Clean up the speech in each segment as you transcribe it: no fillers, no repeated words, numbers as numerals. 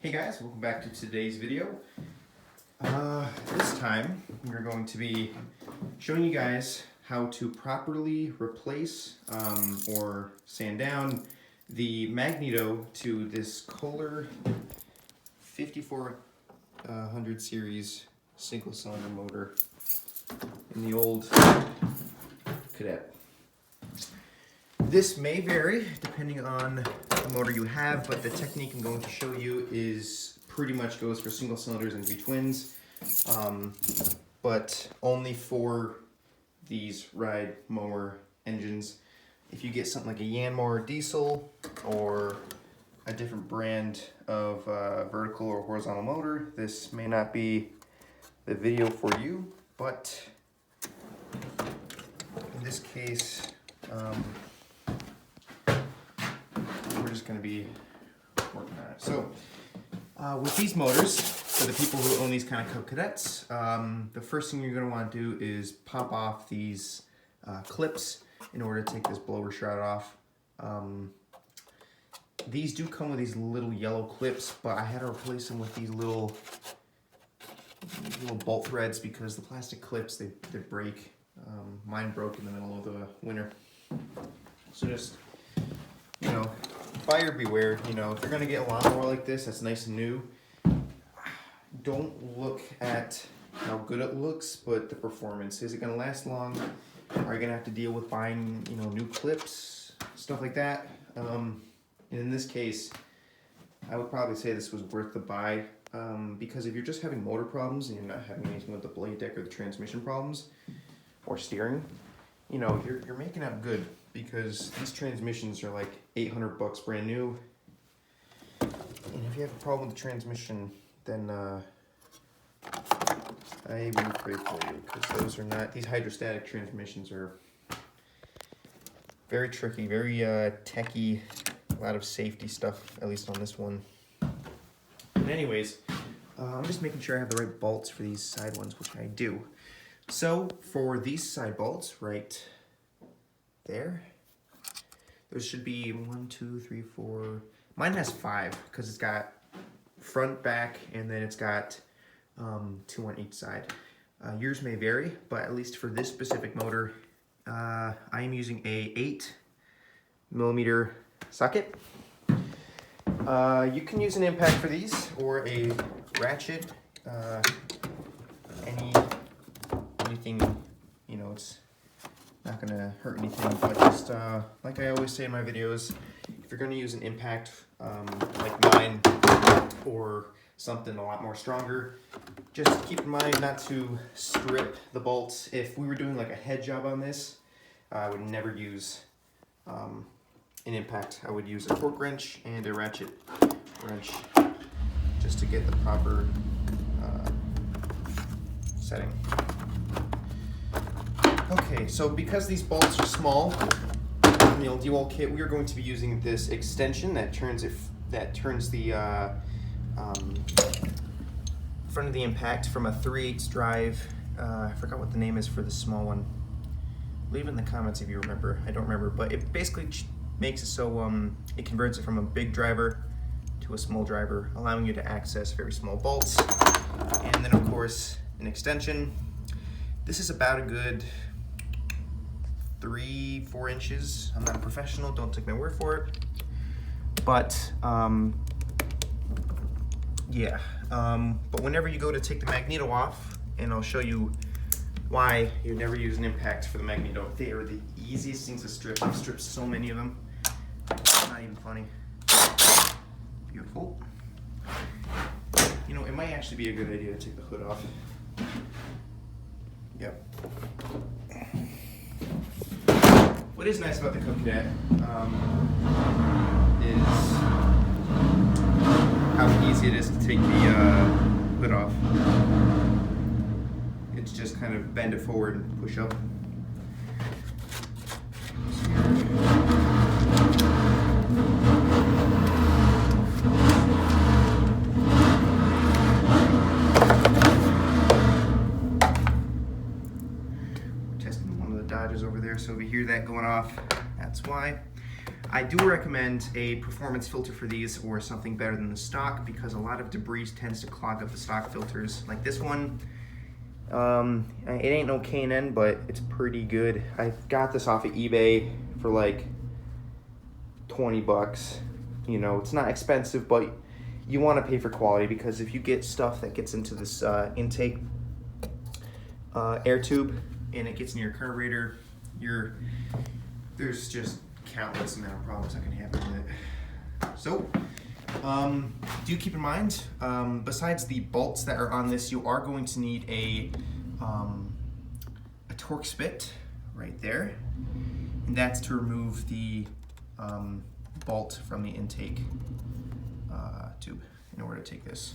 Hey guys, welcome back to today's video. This time we're going to be showing you guys how to properly replace or sand down the Magneto to this Kohler 5400 series single cylinder motor in the old Cadet. This may vary depending on the motor you have, but the technique I'm going to show you is pretty much goes for single cylinders and V-twins, but only for these ride mower engines. If you get something like a Yanmar diesel or a different brand of vertical or horizontal motor, this may not be the video for you, but in this case, we're just going to be working on it. So, with these motors, for the people who own these kind of Cub Cadets, the first thing you're going to want to do is pop off these clips in order to take this blower shroud off. These do come with these little yellow clips, but I had to replace them with these little bolt threads because the plastic clips, they break. Mine broke in the middle of the winter. So just, you know, buyer beware. You know, if you're gonna get a lawnmower like this that's nice and new, don't look at how good it looks, but the performance. Is it gonna last long? Are you gonna have to deal with buying, you know, new clips, stuff like that? And in this case, I would probably say this was worth the buy, because if you're just having motor problems and you're not having anything with the blade deck or the transmission problems or steering, you know, you're making out good, because these transmissions are like $800 brand new. And if you have a problem with the transmission, then I would pray for you, because those are not, these hydrostatic transmissions are very tricky, very techy, a lot of safety stuff, at least on this one. But anyways, I'm just making sure I have the right bolts for these side ones, which I do. So for these side bolts right there, there should be 1, 2, 3, 4. Mine has 5 because it's got front, back, and then it's got 2 on each side. Yours may vary, but at least for this specific motor, I am using a 8mm socket. You can use an impact for these or a ratchet. Anything, you know, it's not gonna hurt anything, but just like I always say in my videos, if you're gonna use an impact like mine or something a lot more stronger, just keep in mind not to strip the bolts. If we were doing like a head job on this, I would never use an impact. I would use a torque wrench and a ratchet wrench just to get the proper setting. Okay, so because these bolts are small, in the old DeWalt kit, we are going to be using this extension that turns the front of the impact from a 3/8 drive. I forgot what the name is for the small one. Leave it in the comments if you remember. I don't remember, but it basically makes it so it converts it from a big driver to a small driver, allowing you to access very small bolts. And then of course an extension. This is about a good 3-4 inches. I'm not a professional, don't take my word for it. But yeah, but whenever you go to take the Magneto off, and I'll show you why you never use an impact for the Magneto. They are the easiest things to strip. I've stripped so many of them. It's not even funny. Beautiful. You know, it might actually be a good idea to take the hood off. Yep. What is nice about the Cub Cadet is how easy it is to take the hood off. It's just kind of bend it forward and push up. Testing one of the Dodges over there, so if you hear that going off, that's why. I do recommend a performance filter for these or something better than the stock, because a lot of debris tends to clog up the stock filters. Like this one, it ain't no K&N, but it's pretty good. I got this off of eBay for like 20 bucks. You know, it's not expensive, but you want to pay for quality, because if you get stuff that gets into this intake air tube and it gets in your carburetor, there's just countless amount of problems that can happen with it. So, do keep in mind, besides the bolts that are on this, you are going to need a torque spit right there, and that's to remove the bolt from the intake tube in order to take this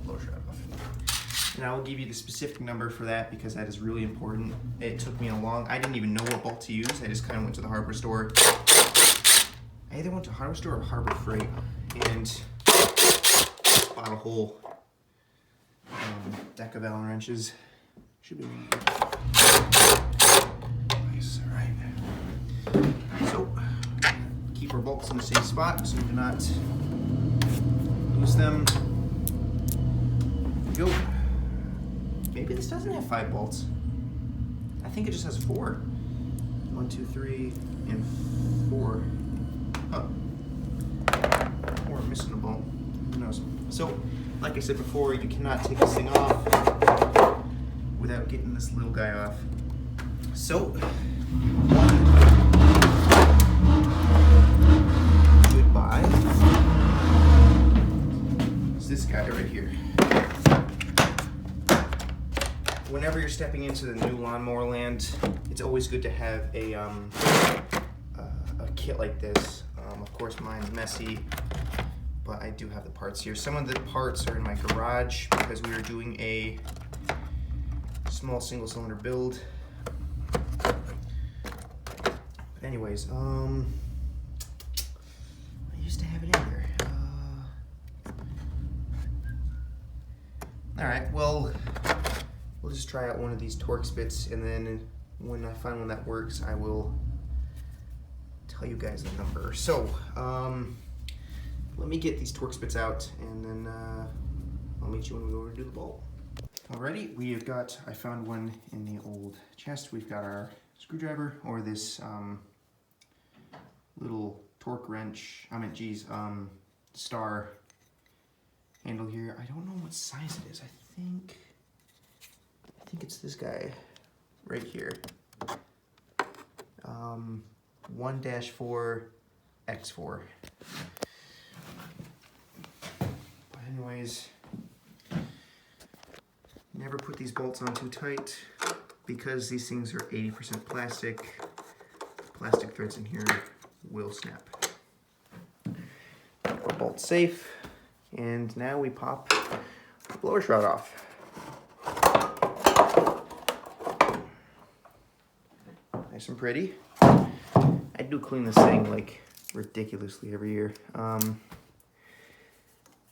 blower shroud off. And I will give you the specific number for that, because that is really important. It took me I didn't even know what bolt to use. I just kind of went to the hardware store. I either went to hardware store or Harbor Freight and bought a whole deck of Allen wrenches. Should be nice. All right. So keep our bolts in the same spot so we do not lose them. There we go. Maybe this doesn't have 5 bolts. I think it just has 4. 1, 2, 3, and 4. Huh. Or I'm missing a bolt. Who knows? So, like I said before, you cannot take this thing off without getting this little guy off. So, goodbye. It's this guy right here. Whenever you're stepping into the new lawnmower land, it's always good to have a kit like this. Of course, mine's messy, but I do have the parts here. Some of the parts are in my garage because we are doing a small single-cylinder build. But anyways, I used to have it in here. All right, well, we'll just try out one of these torque spits, and then when I find one that works, I will tell you guys the number. So, let me get these torque spits out, and then I'll meet you when we go over to do the bolt. Alrighty, I found one in the old chest. We've got our screwdriver, or this little torque wrench, star handle here. I don't know what size it is. I think it's this guy right here. 1-4x4. But anyways, never put these bolts on too tight, because these things are 80% plastic. Plastic threads in here will snap. Our bolt's safe, and now we pop the blower shroud off. Nice and pretty. I do clean this thing like ridiculously every year. A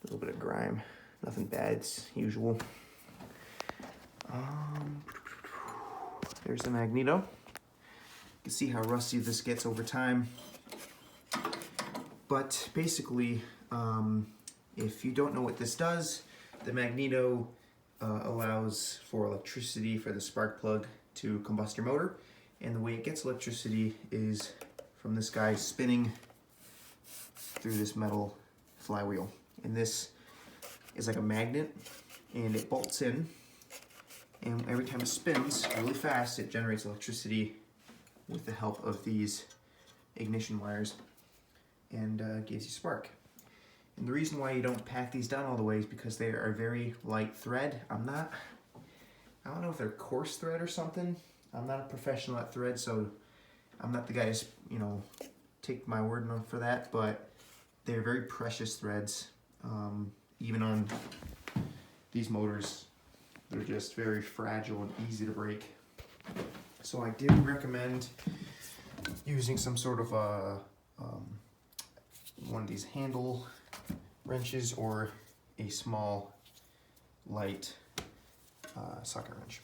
little bit of grime, nothing bad, it's usual. There's the Magneto. You can see how rusty this gets over time. But basically, if you don't know what this does, the Magneto allows for electricity for the spark plug to combust your motor. And the way it gets electricity is from this guy spinning through this metal flywheel. And this is like a magnet, and it bolts in, and every time it spins really fast, it generates electricity with the help of these ignition wires, and gives you spark. And the reason why you don't pack these down all the way is because they are very light thread. I don't know if they're coarse thread or something. I'm not a professional at thread, so I'm not the guy to, take my word for that, but they're very precious threads. Even on these motors, they're just very fragile and easy to break. So I do recommend using some sort of one of these handle wrenches, or a small, light socket wrench.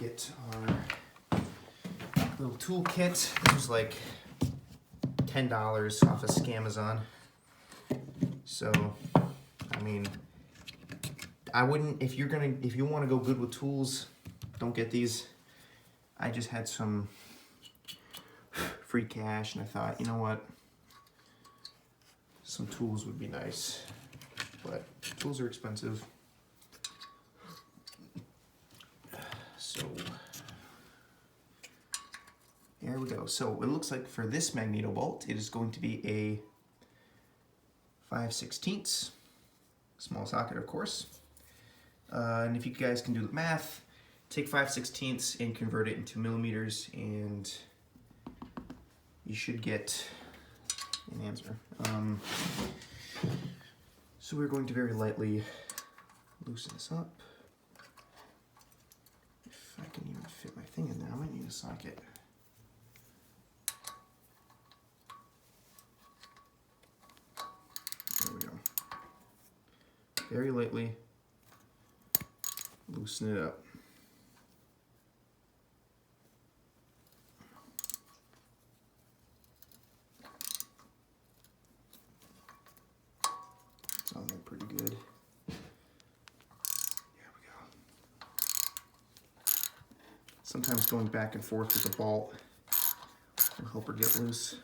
Get our little tool kit. There's like $10 off of Scamazon. So, I mean, I wouldn't, if you want to go good with tools, don't get these. I just had some free cash and I thought, you know what, some tools would be nice, but tools are expensive. So there we go. So it looks like for this magneto bolt, it is going to be a 5/16, small socket, of course. And if you guys can do the math, take 5/16 and convert it into millimeters, and you should get an answer. So we're going to very lightly loosen this up. If I can even fit my thing in there, I might need a socket. There we go. Very lightly loosen it up. Sounds like pretty good. There we go. Sometimes going back and forth with the bolt will help her get loose.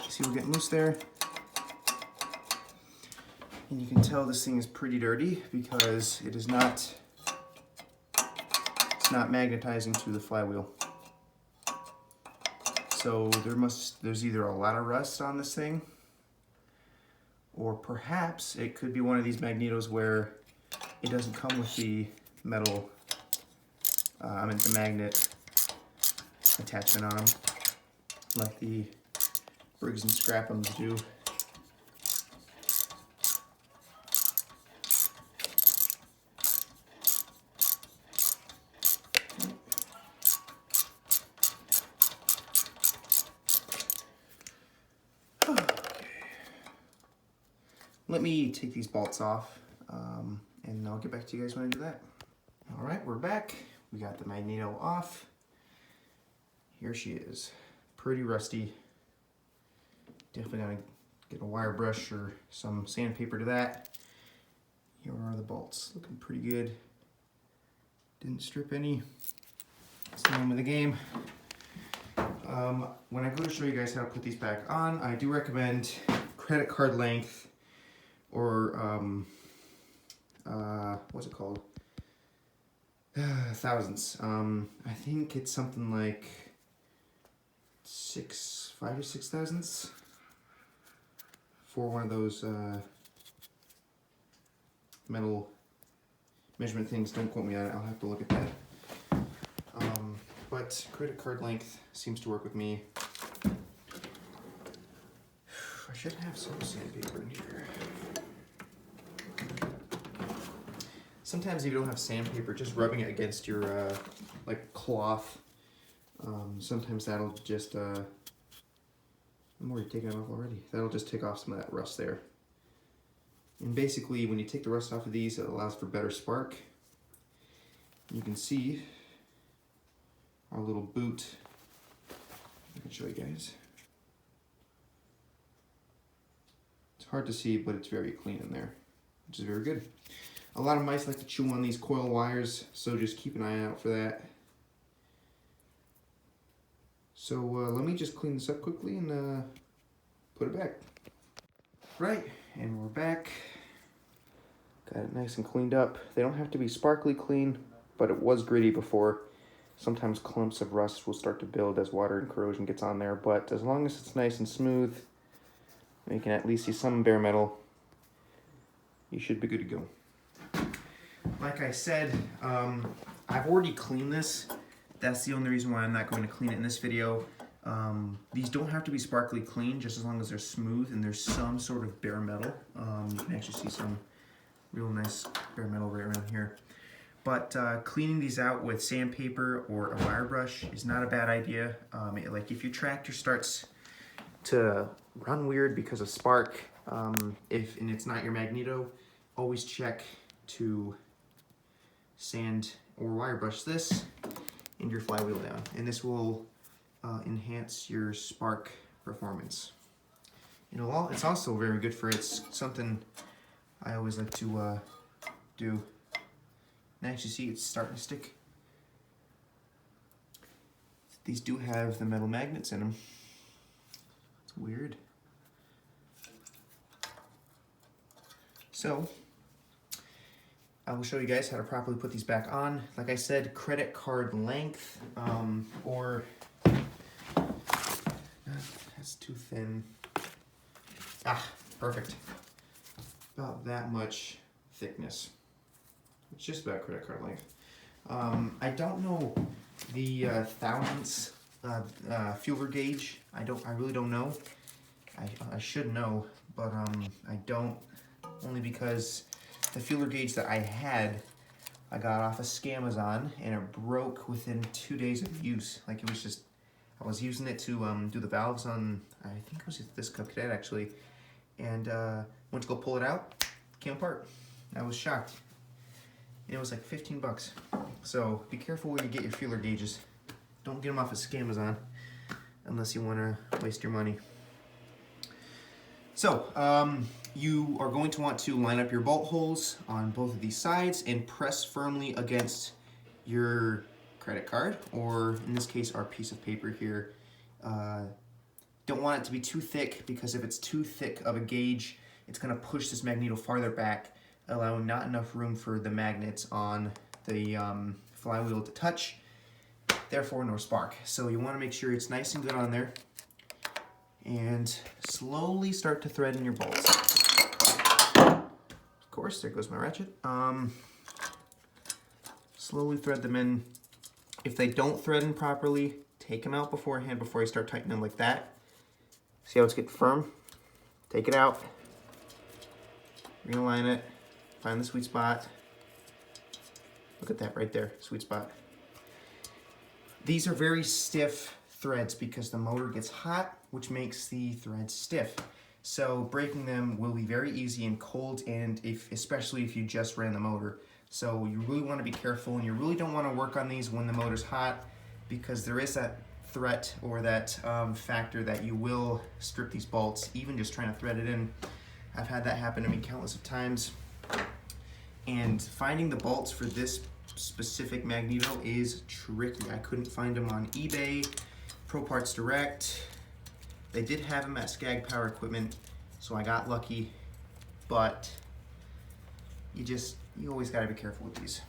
See, we're getting loose there. And you can tell this thing is pretty dirty because it is not, it's not magnetizing to the flywheel. So there's either a lot of rust on this thing, or perhaps it could be one of these magnetos where it doesn't come with the metal, the magnet attachment on them, like the Briggs and Scrapham's do. Okay. Let me take these bolts off, and I'll get back to you guys when I do that. All right, we're back. We got the magneto off. Here she is, pretty rusty. Definitely gotta get a wire brush or some sandpaper to that. Here are the bolts, looking pretty good. Didn't strip any. That's the name of the game. When I go to show you guys how to put these back on, I do recommend credit card length, or what's it called? Thousandths. I think it's something like 5 or 6 thousandths. For one of those metal measurement things. Don't quote me on it, I'll have to look at that. But credit card length seems to work with me. I should have some sandpaper in here. Sometimes if you don't have sandpaper, just rubbing it against your like cloth, sometimes that'll just I'm already taking it off already. That'll just take off some of that rust there. And basically, when you take the rust off of these, it allows for better spark. You can see our little boot. I can show you guys. It's hard to see, but it's very clean in there, which is very good. A lot of mice like to chew on these coil wires, so just keep an eye out for that. So let me just clean this up quickly and put it back. Right, and we're back. Got it nice and cleaned up. They don't have to be sparkly clean, but it was gritty before. Sometimes clumps of rust will start to build as water and corrosion gets on there, but as long as it's nice and smooth, and you can at least see some bare metal, you should be good to go. Like I said, I've already cleaned this. That's the only reason why I'm not going to clean it in this video. These don't have to be sparkly clean, just as long as they're smooth and there's some sort of bare metal. You can actually see some real nice bare metal right around here. but cleaning these out with sandpaper or a wire brush is not a bad idea. Like if your tractor starts to run weird because of spark, and it's not your magneto, always check to sand or wire brush this and your flywheel down, and this will enhance your spark performance. You know, it's also very good for, it's something I always like to do. And actually see it's starting to stick. These do have the metal magnets in them. It's weird. So, I will show you guys how to properly put these back on. Like I said, credit card length, or that's too thin. Ah, perfect. About that much thickness. It's just about credit card length. I don't know the thousandths feeler gauge. I really don't know. I should know, but I don't. Only because the feeler gauge that I had, I got off of Scamazon, and it broke within 2 days of use. Like, it was just, I was using it to do the valves on, I think it was this Cub Cadet actually, and went to go pull it out, came apart. I was shocked. And it was like 15 bucks. So be careful where you get your feeler gauges. Don't get them off of Scamazon unless you want to waste your money. So you are going to want to line up your bolt holes on both of these sides and press firmly against your credit card, or in this case our piece of paper here. Don't want it to be too thick, because if it's too thick of a gauge, it's going to push this magneto farther back, allowing not enough room for the magnets on the flywheel to touch, therefore no spark. So you want to make sure it's nice and good on there, and slowly start to thread in your bolts. Of course, there goes my ratchet. Slowly thread them in. If they don't thread in properly, take them out beforehand before you start tightening them like that. See how it's getting firm? Take it out, realign it, find the sweet spot. Look at that right there, sweet spot. These are very stiff threads because the motor gets hot, which makes the threads stiff. So breaking them will be very easy in cold, and especially if you just ran the motor. So you really want to be careful, and you really don't want to work on these when the motor's hot, because there is that threat or that factor that you will strip these bolts, even just trying to thread it in. I've had that happen to me countless of times. And finding the bolts for this specific magneto is tricky. I couldn't find them on eBay, Pro Parts Direct. They did have them at Skag Power Equipment, so I got lucky, but you always gotta be careful with these.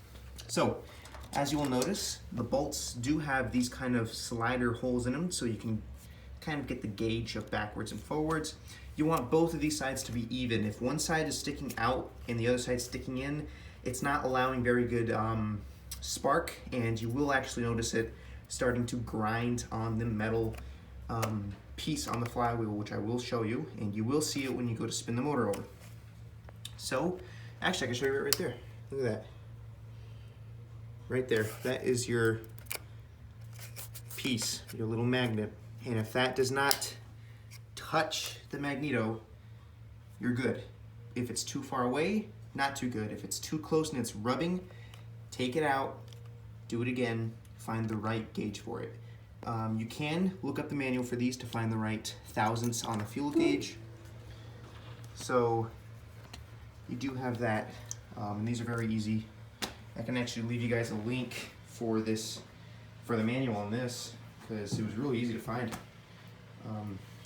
So, as you will notice, the bolts do have these kind of slider holes in them, so you can kind of get the gauge of backwards and forwards. You want both of these sides to be even. If one side is sticking out and the other side sticking in, it's not allowing very good spark, and you will actually notice it starting to grind on the metal piece on the flywheel, which I will show you, and you will see it when you go to spin the motor over. So, actually I can show you right there. Look at that. Right there, that is your piece, your little magnet. And if that does not touch the magneto, you're good. If it's too far away, not too good. If it's too close and it's rubbing, take it out, do it again, find the right gauge for it. You can look up the manual for these to find the right thousandths on the fuel gauge. So you do have that, and these are very easy. I can actually leave you guys a link for this, for the manual on this, because it was really easy to find.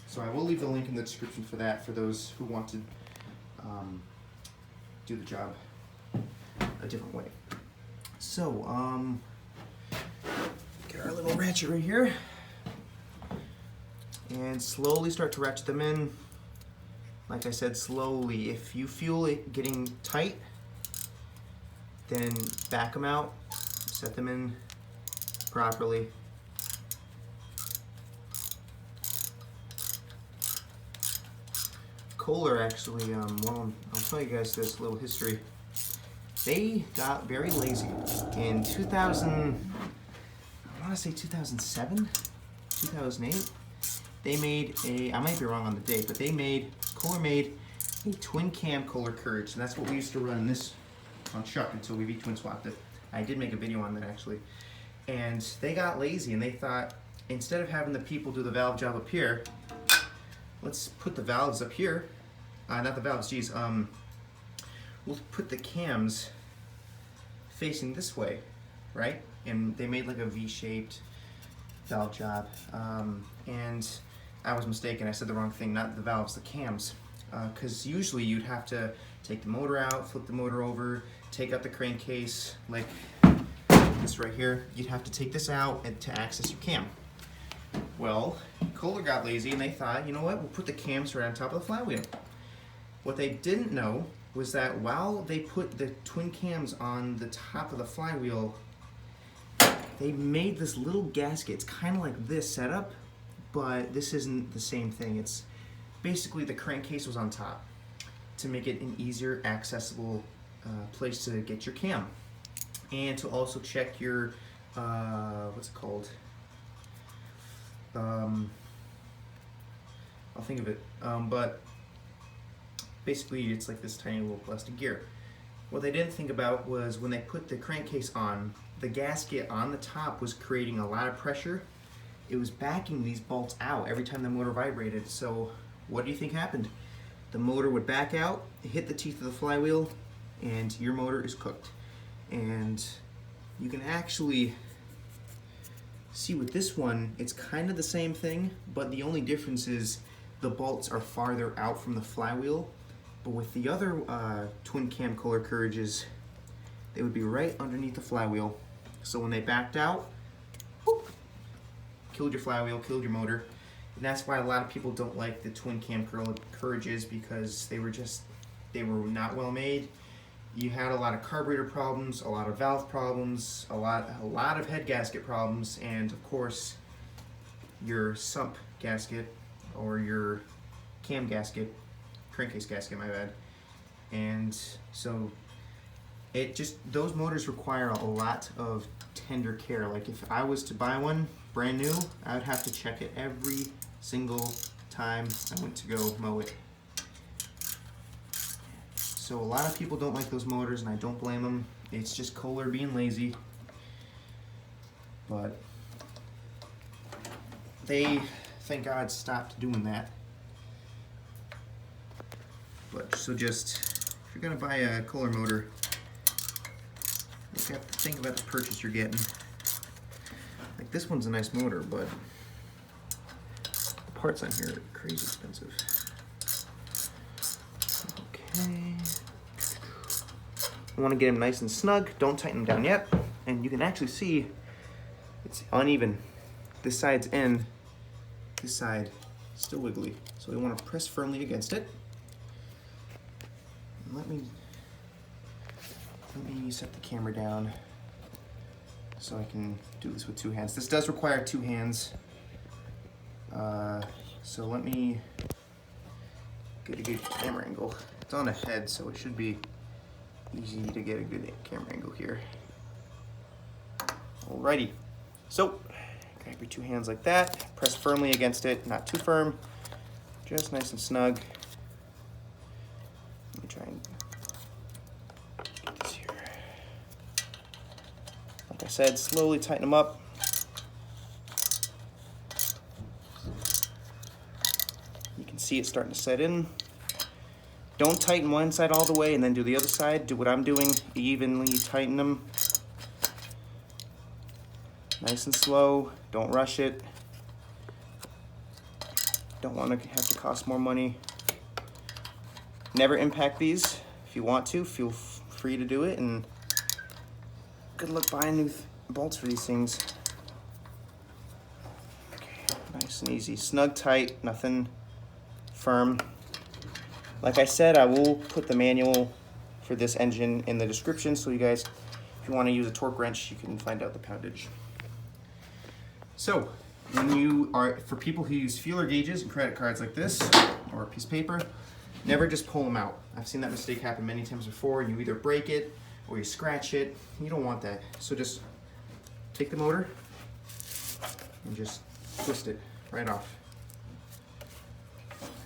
So I will leave the link in the description for that, for those who want to do the job a different way. So, get our little ratchet right here, and slowly start to ratchet them in. Like I said, slowly. If you feel it getting tight, then back them out, set them in properly. Kohler actually, well, I'll tell you guys this little history. they got very lazy. In 2007, 2008, they made I might be wrong on the date, but Kohler made a twin cam Kohler Courage, and that's what we used to run this on Chuck until we twin swapped it. I did make a video on that actually. And they got lazy and they thought, instead of having the people do the valve job up here, let's put the valves up here. Not the valves, geez. We'll put the cams facing this way, right? And they made like a V-shaped valve job. And I was mistaken, I said the wrong thing, not the valves, the cams. Because usually you'd have to take the motor out, flip the motor over, take out the crankcase, like this right here. You'd have to take this out to access your cam. Well, Kohler got lazy and they thought, you know what, we'll put the cams right on top of the flywheel. What they didn't know was that while they put the twin cams on the top of the flywheel, they made this little gasket. It's kind of like this setup, but this isn't the same thing. It's basically the crankcase was on top to make it an easier accessible place to get your cam, and to also check your what's it called? I'll think of it. But basically, it's like this tiny little plastic gear. What they didn't think about was when they put the crankcase on, the gasket on the top was creating a lot of pressure. It was backing these bolts out every time the motor vibrated. So what do you think happened? The motor would back out, hit the teeth of the flywheel, and your motor is cooked. And you can actually see with this one, it's kind of the same thing, but the only difference is the bolts are farther out from the flywheel. But with the other twin cam Kohler Courages, they would be right underneath the flywheel. So when they backed out, whoop, killed your flywheel, killed your motor. And that's why a lot of people don't like the twin cam Courages, because they were not well made. You had a lot of carburetor problems, a lot of valve problems, a lot of head gasket problems, and of course your sump gasket or your cam gasket, crankcase gasket, my bad. And so those motors require a lot of tender care. Like if I was to buy one brand new, I would have to check it every single time I went to go mow it. So a lot of people don't like those motors, and I don't blame them. It's just Kohler being lazy. But they, thank God, stopped doing that. But so just, if you're gonna buy a Kohler motor, think about the purchase you're getting. Like this one's a nice motor, but the parts on here are crazy expensive. Okay. I want to get them nice and snug. Don't tighten them down yet. And you can actually see it's uneven. This side's in, this side still wiggly. So we want to press firmly against it. And let me set the camera down so I can do this with two hands. This does require two hands. So let me get a good camera angle. It's on a head, so it should be easy to get a good camera angle here. Alrighty, so grab your two hands like that, press firmly against it, not too firm, just nice and snug. Let me try and get this here. Like I said, slowly tighten them up. You can see it starting to set in. Don't tighten one side all the way and then do the other side. Do what I'm doing, evenly tighten them. Nice and slow, don't rush it. Don't want to have to cost more money. Never impact these. If you want to, feel free to do it, and good luck buying new bolts for these things. Okay, nice and easy, snug, tight, nothing firm. Like I said, I will put the manual for this engine in the description, so you guys, if you want to use a torque wrench, you can find out the poundage. So, when you are, for people who use feeler gauges and credit cards like this, or a piece of paper, never just pull them out. I've seen that mistake happen many times before, and you either break it, or you scratch it. You don't want that. So just take the motor and just twist it right off.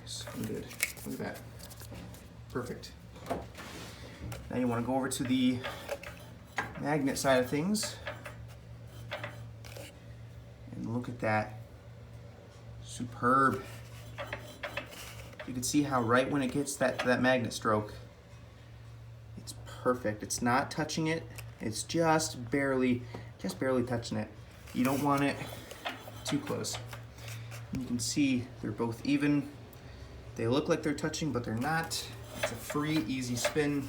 Nice and good. Look at that. Perfect. Now you want to go over to the magnet side of things. And look at that. Superb. You can see how right when it gets to that magnet stroke, it's perfect. It's not touching it. It's just barely touching it. You don't want it too close. And you can see they're both even. They look like they're touching, but they're not. It's a free, easy spin.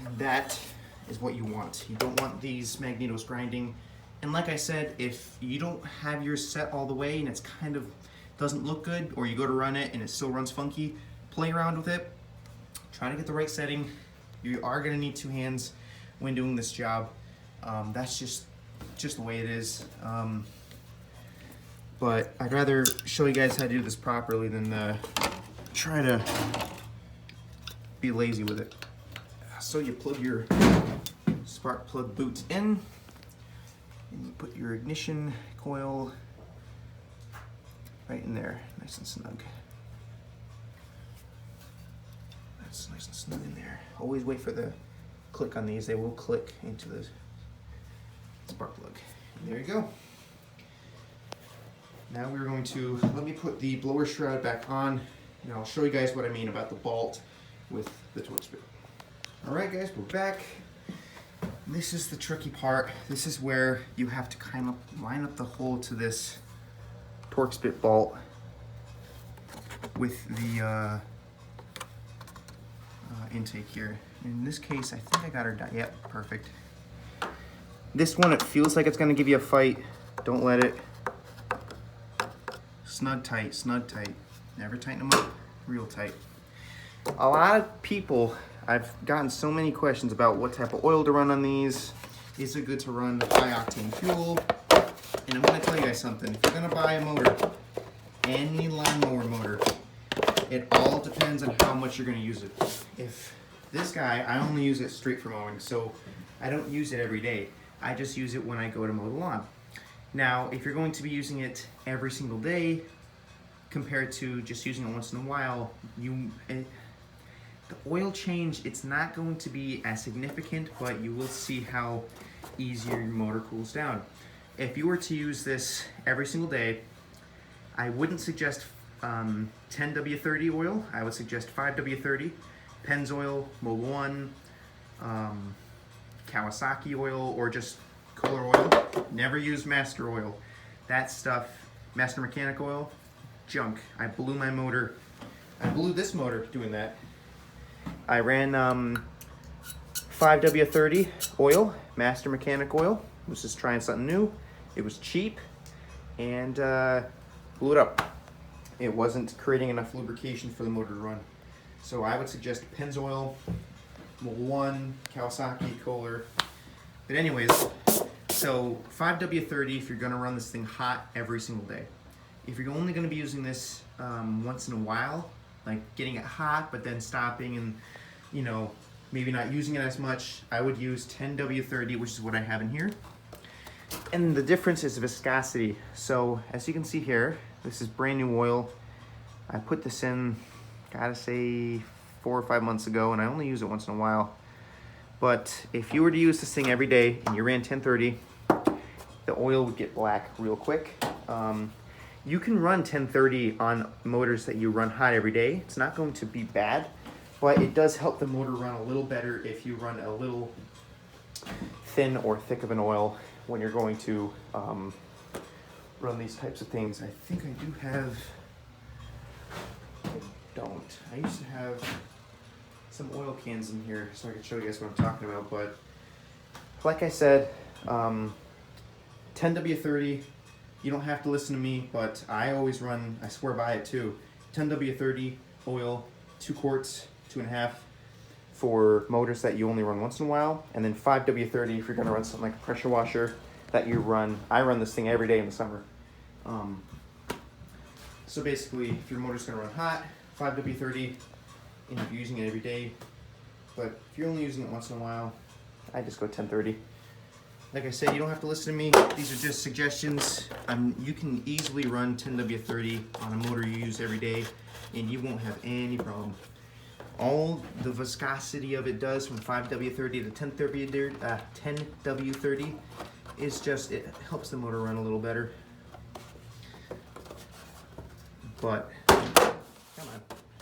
And that is what you want. You don't want these magnetos grinding. And like I said, if you don't have yours set all the way and it's kind of doesn't look good, or you go to run it and it still runs funky, play around with it. Try to get the right setting. You are gonna need two hands when doing this job. That's just the way it is. But I'd rather show you guys how to do this properly than try to be lazy with it. So you plug your spark plug boot in, and you put your ignition coil right in there, nice and snug. That's nice and snug in there. Always wait for the click on these. They will click into the spark plug. And there you go. Now we're going to, let me put the blower shroud back on, and I'll show you guys what I mean about the bolt with the Torx bit. All right guys, we're back. This is the tricky part. This is where you have to kind of line up the hole to this Torx bit bolt with the intake here. In this case, I think I got her done. Yep, perfect. This one, it feels like it's gonna give you a fight. Don't let it. Snug tight, snug tight. Never tighten them up real tight. A lot of people, I've gotten so many questions about what type of oil to run on these. Is it good to run high octane fuel? And I'm gonna tell you guys something. If you're gonna buy a motor, any lawnmower motor, it all depends on how much you're gonna use it. If this guy, I only use it straight for mowing, so I don't use it every day. I just use it when I go to mow the lawn. Now, if you're going to be using it every single day, compared to just using it once in a while, the oil change, it's not going to be as significant, but you will see how easier your motor cools down. If you were to use this every single day, I wouldn't suggest 10W30 oil. I would suggest 5W30, Pennzoil, Mobil 1, Kawasaki oil, or just Kohler oil. Never use Master oil. That stuff, Master Mechanic oil, junk. I blew my motor. I blew this motor doing that. I ran 5W30 oil, Master Mechanic oil. Was just trying something new. It was cheap, and blew it up. It wasn't creating enough lubrication for the motor to run. So I would suggest Pennzoil, Mobil 1, Kawasaki, Kohler. But anyways, so 5W30 if you're gonna run this thing hot every single day. If you're only gonna be using this once in a while, like getting it hot but then stopping and, you know, maybe not using it as much, I would use 10W30, which is what I have in here. And the difference is viscosity. So as you can see here, this is brand new oil. I put this in, gotta say, 4 or 5 months ago, and I only use it once in a while. But if you were to use this thing every day and you ran 1030, the oil would get black real quick. You can run 1030 on motors that you run hot every day. It's not going to be bad, but it does help the motor run a little better if you run a little thin or thick of an oil when you're going to run these types of things. I think I do have, I don't. I used to have some oil cans in here so I could show you guys what I'm talking about, but like I said, 10W30, you don't have to listen to me, but I always run, I swear by it too, 10W30 oil, 2 quarts, 2.5 for motors that you only run once in a while, and then 5W30 if you're gonna run something like a pressure washer that you run. I run this thing every day in the summer. So basically, if your motor's gonna run hot, 5W30, and if you're using it every day, but if you're only using it once in a while, I just go 1030. Like I said, you don't have to listen to me. These are just suggestions. You can easily run 10W30 on a motor you use every day, and you won't have any problem. All the viscosity of it does from 5W30 to 10W30 is just, it helps the motor run a little better. But, come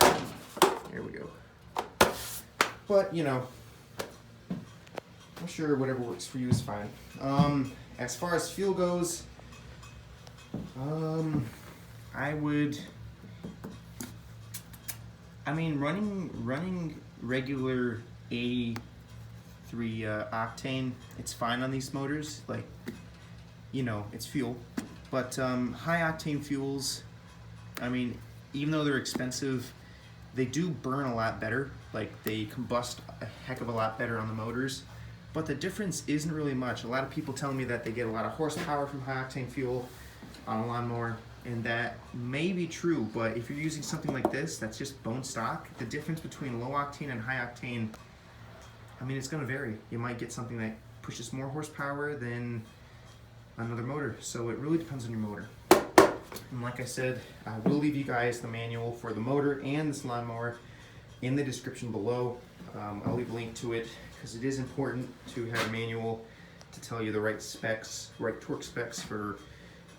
on. Here we go. But, you know, I'm sure whatever works for you is fine. As far as fuel goes, running regular 83 octane, it's fine on these motors. Like, you know, it's fuel. But high octane fuels, I mean, even though they're expensive, they do burn a lot better. Like, they combust a heck of a lot better on the motors. But the difference isn't really much. A lot of people tell me that they get a lot of horsepower from high octane fuel on a lawnmower, and that may be true, but if you're using something like this that's just bone stock, the difference between low octane and high octane, I mean, it's gonna vary. You might get something that pushes more horsepower than another motor, so it really depends on your motor. And like I said, I will leave you guys the manual for the motor and this lawnmower in the description below. I'll leave a link to it because it is important to have a manual to tell you the right specs, right torque specs for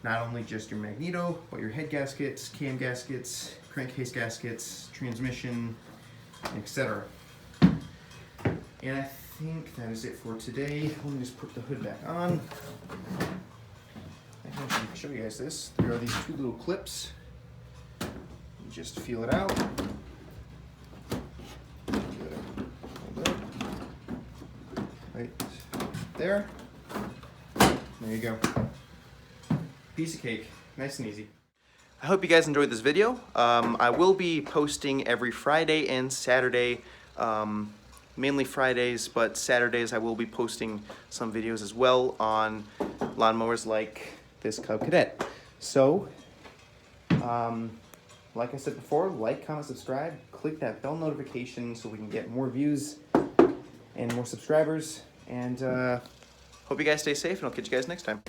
not only just your magneto, but your head gaskets, cam gaskets, crankcase gaskets, transmission, etc. And I think that is it for today. Let me just put the hood back on. I can show you guys this. There are these two little clips. You just feel it out. Hold up. Right there. There you go. Piece of cake. Nice and easy. I hope you guys enjoyed this video. I will be posting every Friday and Saturday, mainly Fridays, but Saturdays I will be posting some videos as well on lawnmowers like this Cub Cadet. So, like I said before, like, comment, subscribe, click that bell notification so we can get more views and more subscribers. And hope you guys stay safe, and I'll catch you guys next time.